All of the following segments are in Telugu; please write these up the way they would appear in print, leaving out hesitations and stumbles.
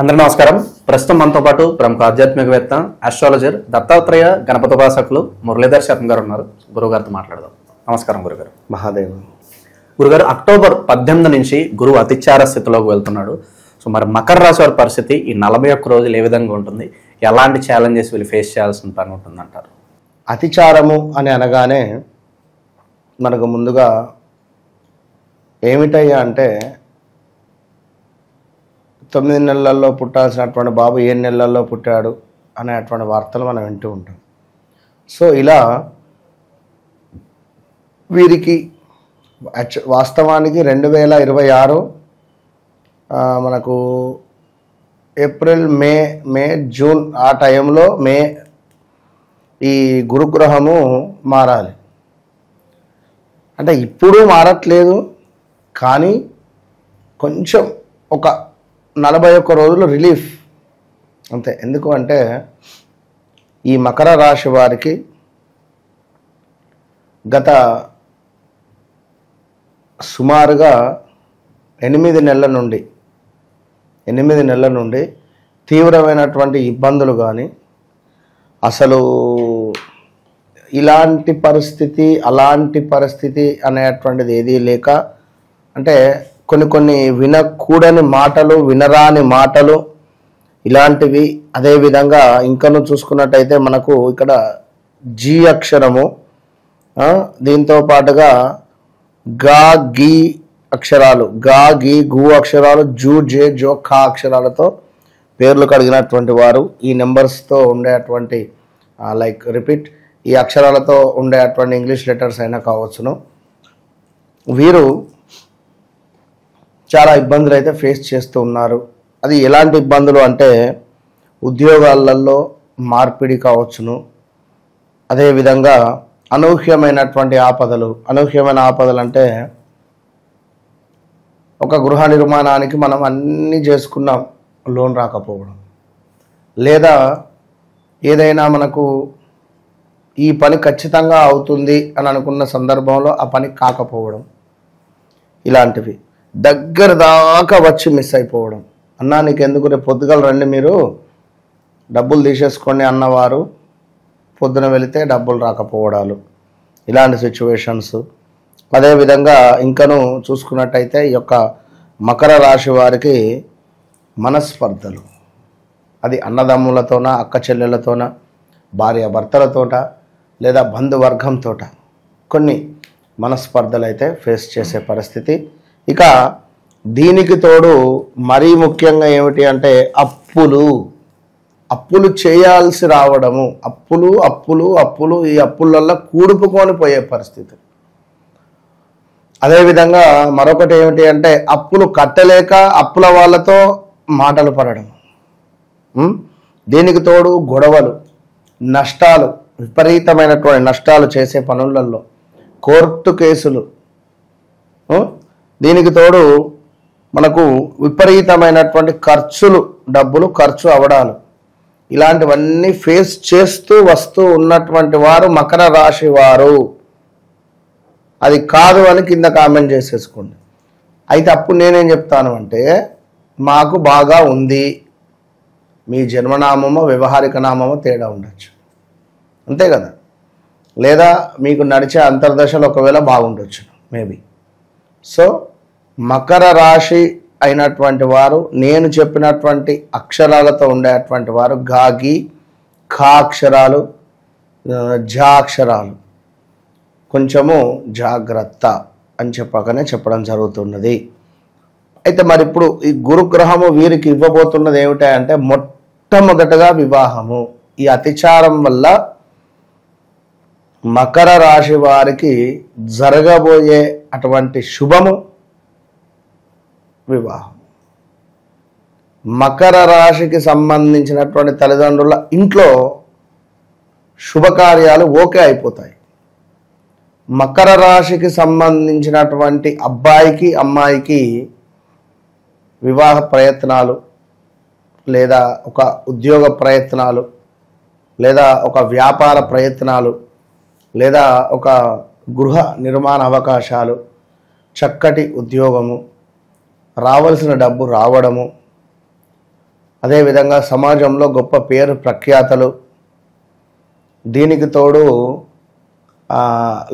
అందరికీ నమస్కారం. ప్రస్తుతం మనతో పాటు ప్రముఖ ఆధ్యాత్మికవేత్త ఆస్ట్రాలజర్ దత్తాత్రేయ గణపతి ఉపాసకులు మురళీధర్ శర్మ గారు ఉన్నారు. గురుగారితో మాట్లాడదాం. నమస్కారం గురుగారు. మహాదేవ్. గురుగారు, అక్టోబర్ 18 నుంచి గురువు అతిచార స్థితిలోకి వెళ్తున్నాడు. సో మరి మకర రాశి వారి పరిస్థితి ఈ 41 రోజులు ఏ విధంగా ఉంటుంది? ఎలాంటి ఛాలెంజెస్ వీళ్ళు ఫేస్ చేయాల్సిన పని ఉంటుంది అంటారు? అతిచారము అని అనగానే మనకు ముందుగా ఏమిటయ్యా అంటే 9 నెలల్లో పుట్టాల్సినటువంటి బాబు 7 నెలల్లో పుట్టాడు అనేటువంటి వార్తలు మనం వింటూ ఉంటాం. సో ఇలా వీరికి వాస్తవానికి 2026 మనకు ఏప్రిల్ మే జూన్ ఆ టైంలో ఈ గురుగ్రహము మారాలి. అంటే ఇప్పుడు మారట్లేదు, కానీ కొంచెం ఒక 41 రోజులు రిలీఫ్ అంతే. ఎందుకు అంటే ఈ మకర రాశి వారికి గత సుమారుగా 8 నెలల నుండి తీవ్రమైనటువంటి ఇబ్బందులు కానీ, అసలు ఇలాంటి పరిస్థితి అలాంటి పరిస్థితి అనేటువంటిది ఏదీ లేక, అంటే కొన్ని వినకూడని మాటలు, వినరాని మాటలు ఇలాంటివి. అదేవిధంగా ఇంకను చూసుకున్నట్టయితే మనకు ఇక్కడ జీ అక్షరము, దీంతో పాటుగా గా గీ అక్షరాలు, గా గీ గు అక్షరాలు, జూ జే జో ఖా అక్షరాలతో పేర్లు కలిగినటువంటి వారు, ఈ నెంబర్స్తో ఉండేటువంటి లైక్ రిపీట్ ఈ అక్షరాలతో ఉండేటువంటి ఇంగ్లీష్ లెటర్స్ అయినా కావచ్చును, వీరు చాలా ఇబ్బందులు అయితే ఫేస్ చేస్తూ ఉన్నారు. అది ఎలాంటి ఇబ్బందులు అంటే ఉద్యోగాలలో మార్పిడి కావచ్చును, అదేవిధంగా అనూహ్యమైనటువంటి ఆపదలు. అనూహ్యమైన ఆపదలు అంటే ఒక గృహ నిర్మాణానికి మనం అన్నీ చేసుకున్నాం, లోన్ రాకపోవడం, లేదా ఏదైనా మనకు ఈ పని ఖచ్చితంగా అవుతుంది అని అనుకున్న సందర్భంలో ఆ పని కాకపోవడం, ఇలాంటివి దగ్గర దాకా వచ్చి మిస్ అయిపోవడం. అన్నా నీకు ఎందుకు, రేపు పొద్దుగల రండి మీరు డబ్బులు తీసేసుకోండి అన్నవారు పొద్దున వెళితే డబ్బులు రాకపోవడాలు, ఇలాంటి సిచ్యువేషన్స్. అదేవిధంగా ఇంకను చూసుకున్నట్టయితే ఈ యొక్క మకర రాశి వారికి మనస్పర్ధలు, అది అన్నదమ్ములతోన, అక్క చెల్లెళ్ళతోన, భార్య భర్తలతోట, లేదా బంధువర్గంతో కొన్ని మనస్పర్ధలు అయితే ఫేస్ చేసే పరిస్థితి. ఇక దీనికి తోడు మరీ ముఖ్యంగా ఏమిటి అంటే అప్పులు చేయాల్సి రావడము. అప్పులు ఈ అప్పులల్లో కూడుపుకొని పోయే పరిస్థితి. అదేవిధంగా మరొకటి ఏమిటి అంటే అప్పులు కట్టలేక అప్పుల వాళ్ళతో మాటలు పడడం. దీనికి తోడు గొడవలు, నష్టాలు, విపరీతమైనటువంటి నష్టాలు చేసే పనులలో, కోర్టు కేసులు, దీనికి తోడు మనకు విపరీతమైనటువంటి ఖర్చులు, డబ్బులు ఖర్చు అవడాలు, ఇలాంటివన్నీ ఫేస్ చేస్తూ వస్తూ ఉన్నటువంటి వారు మకర రాశి వారు. అది కాదు అని కింద కామెంట్ చేసేసుకోండి. అయితే అప్పుడు నేనేం చెప్తాను అంటే, మాకు బాగా ఉంది, మీ జన్మనామమో వ్యవహారిక నామమో తేడా ఉండొచ్చు, అంతే కదా. లేదా మీకు నడిచే అంతర్దశలు ఒకవేళ బాగుండొచ్చు మేబీ. సో మకర రాశి అయినటువంటి వారు, నేను చెప్పినటువంటి అక్షరాలతో ఉండేటువంటి వారు, గాగి ఖా అక్షరాలు, జా అక్షరాలు, కొంచెము జాగ్రత్త అని చెప్పడం జరుగుతున్నది. అయితే మరి ఇప్పుడు ఈ గురుగ్రహము వీరికి ఇవ్వబోతున్నది ఏమిటంటే మొట్టమొదటగా వివాహము. ఈ అతిచారం వల్ల మకర రాశి వారికి జరగబోయే అటువంటి శుభము వివాహం. మకర రాశికి సంబంధించినటువంటి తల్లిదండ్రుల ఇంట్లో శుభకార్యాలు ఓకే అయిపోతాయి. మకర రాశికి సంబంధించినటువంటి అబ్బాయికి అమ్మాయికి వివాహ ప్రయత్నాలు, లేదా ఒక ఉద్యోగ ప్రయత్నాలు, లేదా ఒక వ్యాపార ప్రయత్నాలు, లేదా ఒక గృహ నిర్మాణ అవకాశాలు, చక్కటి ఉద్యోగము, రావాల్సిన డబ్బు రావడము, అదేవిధంగా సమాజంలో గొప్ప పేరు ప్రఖ్యాతలు, దీనికి తోడు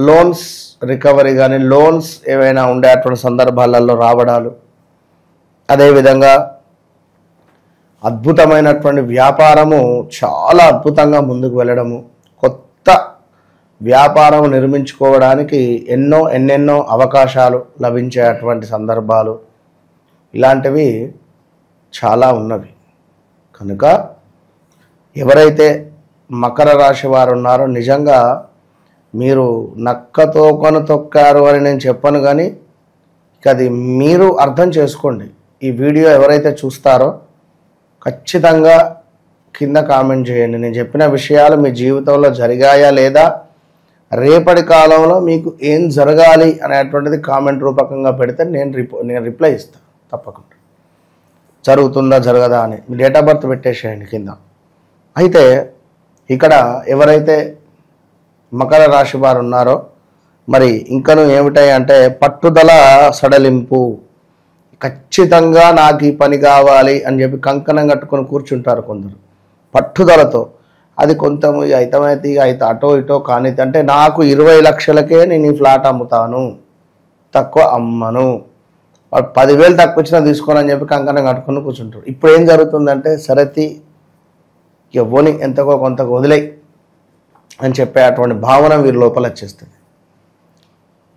లోన్స్ రికవరీ కానీ లోన్స్ ఏవైనా ఉండేటువంటి సందర్భాలలో రావడాలు, అదేవిధంగా అద్భుతమైనటువంటి వ్యాపారము చాలా అద్భుతంగా ముందుకు వెళ్ళడము, కొత్త వ్యాపారం నిర్మించుకోవడానికి ఎన్నెన్నో అవకాశాలు లభించేటువంటి సందర్భాలు ఇలాంటివి చాలా ఉన్నవి. కనుక ఎవరైతే మకర రాశి వారు ఉన్నారో నిజంగా మీరు నక్కతోకను తొక్కారు అని నేను చెప్పను, కానీ అది మీరు అర్థం చేసుకోండి. ఈ వీడియో ఎవరైతే చూస్తారో ఖచ్చితంగా కింద కామెంట్ చేయండి. నేను చెప్పిన విషయాలు మీ జీవితంలో జరిగాయా లేదా, రేపటి కాలంలో మీకు ఏం జరగాలి అనేటువంటిది కామెంట్ రూపకంగా పెడితే నేను రిప్లై ఇస్తాను తప్పకుండా. జరుగుతుందా జరగదా అని మీ డేట్ ఆఫ్ బర్త్ పెట్టేసేయండి కింద. అయితే ఇక్కడ ఎవరైతే మకర రాశి వారు ఉన్నారో మరి ఇంకను ఏమిటాయి అంటే పట్టుదల, సడలింపు. ఖచ్చితంగా నాకు ఈ పని కావాలి అని చెప్పి కంకణం కట్టుకొని కూర్చుంటారు కొందరు పట్టుదలతో. అది కొంత అయితమైతే అయితే అటో ఇటో కానీ అంటే నాకు 20 లక్షలకే నేను ఈ ఫ్లాట్ అమ్ముతాను, తక్కువ అమ్మను, 10,000 తక్కువ వచ్చినా తీసుకోనని చెప్పి కంకణం కట్టుకొని కూర్చుంటారు. ఇప్పుడు ఏం జరుగుతుందంటే సరతి ఇవ్వని ఎంతకో కొంతకు వదిలేయి అని చెప్పే అటువంటి భావన వీరి లోపల వచ్చేస్తుంది.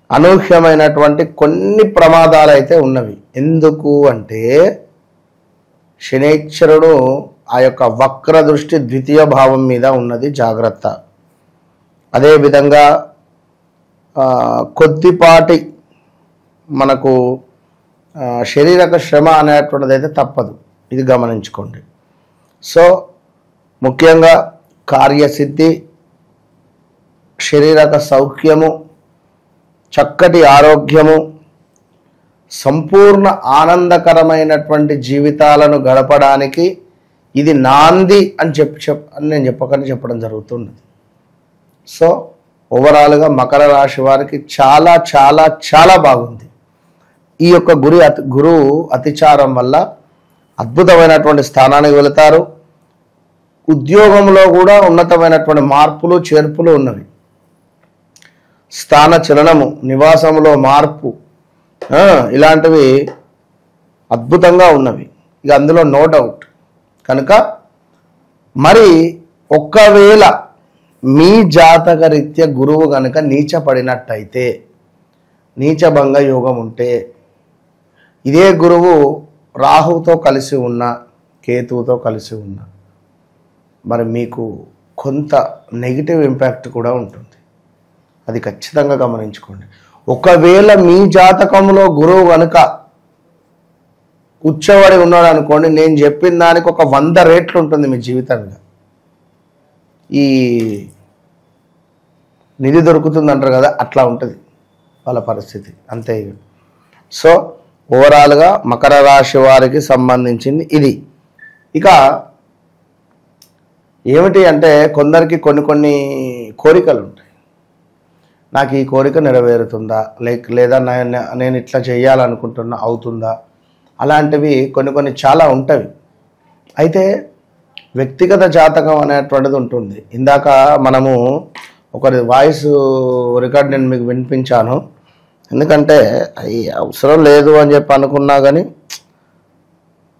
అనూహ్యమైనటువంటి కొన్ని ప్రమాదాలు అయితే ఉన్నవి. ఎందుకు అంటే శనైశ్వరుడు ఆ యొక్క వక్ర దృష్టి ద్వితీయ భావం మీద ఉన్నది, జాగ్రత్త. అదేవిధంగా కొద్దిపాటి మనకు శారీరక శ్రమ అనేటువంటిది అయితే తప్పదు, ఇది గమనించుకోండి. సో ముఖ్యంగా కార్యసిద్ధి, శారీరక సౌఖ్యము, చక్కటి ఆరోగ్యము, సంపూర్ణ ఆనందకరమైనటువంటి జీవితాలను గడపడానికి ఇది నాంది అని నేను చెప్పడం జరుగుతున్నది. సో ఓవరాల్గా మకర రాశి వారికి చాలా చాలా చాలా బాగుంది. ఈ యొక్క గురువు అతిచారం వల్ల అద్భుతమైనటువంటి స్థానానికి వెళతారు. ఉద్యోగంలో కూడా ఉన్నతమైనటువంటి మార్పులు చేర్పులు ఉన్నవి. స్థాన చలనము, నివాసంలో మార్పు, ఇలాంటివి అద్భుతంగా ఉన్నవి. ఇక అందులో నో డౌట్. కనుక మరి ఒక్కవేళ మీ జాతకరీత్యా గురువు కనుక నీచపడినట్టయితే, నీచభంగ యోగం ఉంటే, ఇదే గురువు రాహుతో కలిసి ఉన్న, కేతువుతో కలిసి ఉన్న, మరి మీకు కొంత నెగిటివ్ ఇంపాక్ట్ కూడా ఉంటుంది. అది ఖచ్చితంగా గమనించుకోండి. ఒకవేళ మీ జాతకంలో గురువు కనుక ఉచ్చబడి ఉన్నాడు అనుకోండి, నేను చెప్పిన దానికి ఒక 100 రెట్లు ఉంటుంది మీ జీవితంగా. ఈ నిధి దొరుకుతుందంటారు కదా, అట్లా ఉంటుంది వాళ్ళ పరిస్థితి, అంతే. సో ఓవరాల్గా మకర రాశి వారికి సంబంధించింది ఇది. ఇక ఏమిటి అంటే కొందరికి కొన్ని కోరికలు ఉంటాయి. నాకు ఈ కోరిక నెరవేరుతుందా, లేదా నేను ఇట్లా చేయాలనుకుంటున్నా అవుతుందా, అలాంటివి కొన్ని చాలా ఉంటవి. అయితే వ్యక్తిగత జాతకం అనేటువంటిది ఉంటుంది. ఇందాక మనము ఒకరి వాయిస్ రికార్డ్ నేను మీకు వినిపించాను, ఎందుకంటే అవి అవసరం లేదు అని చెప్పి అనుకున్నా కానీ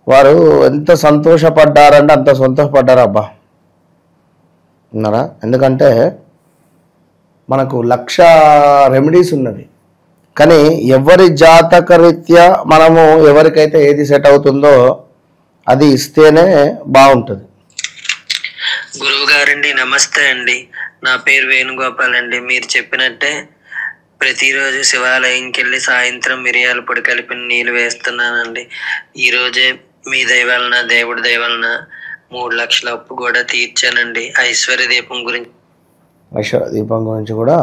వారు ఎంత సంతోషపడ్డారంటే అంత సంతోషపడ్డారు అబ్బా, ఉన్నారా. ఎందుకంటే మనకు 1,00,000 రెమెడీస్ ఉన్నవి, కానీ ఎవరి జాతకరీత్యా మనము ఎవరికైతే ఏది సెట్ అవుతుందో అది ఇస్తేనే బాగుంటుంది. గురువు గారండి నమస్తే అండి, నా పేరు వేణుగోపాల్ అండి. మీరు చెప్పినట్టే ప్రతిరోజు శివాలయంకి వెళ్ళి సాయంత్రం మిరియాల పొడి కలిపిన నీళ్ళు వేస్తున్నానండి. ఈరోజే మీ దయ వలన, దేవుడి దయ వలన 3 లక్షల అప్పు కూడా తీర్చానండి. ఐశ్వర్య దీపం గురించి కూడా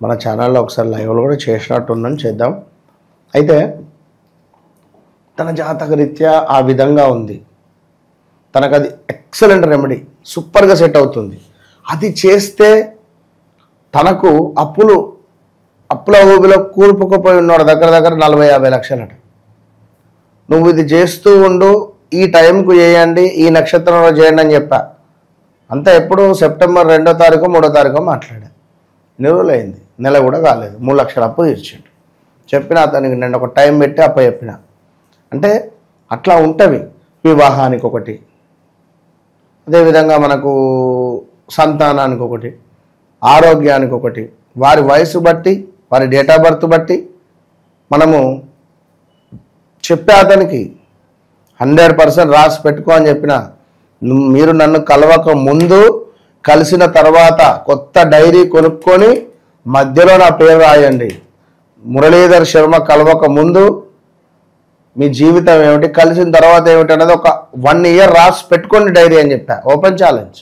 మన ఛానల్లో ఒకసారి లైవ్లో కూడా చేసినట్టుందని చేద్దాం. అయితే తన జాతకరీత్యా ఆ విధంగా ఉంది, తనకు అది ఎక్సలెంట్ రెమెడీ, సూపర్గా సెట్ అవుతుంది. అది చేస్తే తనకు అప్పుల ఊబిలో కూరుపుకుపోయి ఉన్నాడు దగ్గర 40-50 లక్షలట. నువ్వు ఇది చేస్తూ ఉండు, ఈ టైంకు చేయండి, ఈ నక్షత్రంలో చేయండి అని చెప్పా. అంతా ఎప్పుడు సెప్టెంబర్ 2వ తారీఖు 3వ తారీఖు మాట్లాడా. నెలలైంది, నెల కూడా కాలేదు, 3 లక్షల అప్పు తీర్చిండు. చెప్పిన అతనికి నేను ఒక టైం పెట్టి అప్ప చెప్పిన. అంటే అట్లా ఉంటవి. వివాహానికి ఒకటి, అదేవిధంగా మనకు సంతానానికి ఒకటి, ఆరోగ్యానికి ఒకటి, వారి వయసు బట్టి, వారి డేట్ ఆఫ్ బర్త్ బట్టి మనము చెప్పే అతనికి 100% రాసి పెట్టుకో అని చెప్పిన. మీరు నన్ను కలవక ముందు, కలిసిన తర్వాత కొత్త డైరీ కొనుక్కొని మధ్యలో నా పేరు రాయండి. మురళీధర్ శర్మ కలవక ముందు మీ జీవితం ఏమిటి, కలిసిన తర్వాత ఏమిటి అనేది ఒక 1 ఇయర్ రాసి పెట్టుకోండి డైరీ అని చెప్పా. Open challenge.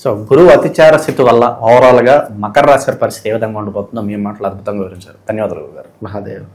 సో గురువు అతిచార స్థితి వల్ల ఓవరాల్గా మకర రాశి వారి పరిస్థితి ఏ విధంగా ఉండిపోతుందో మీ మాటలు అద్భుతంగా వివరించారు. ధన్యవాదాలు గురుగారు. మహాదేవ్.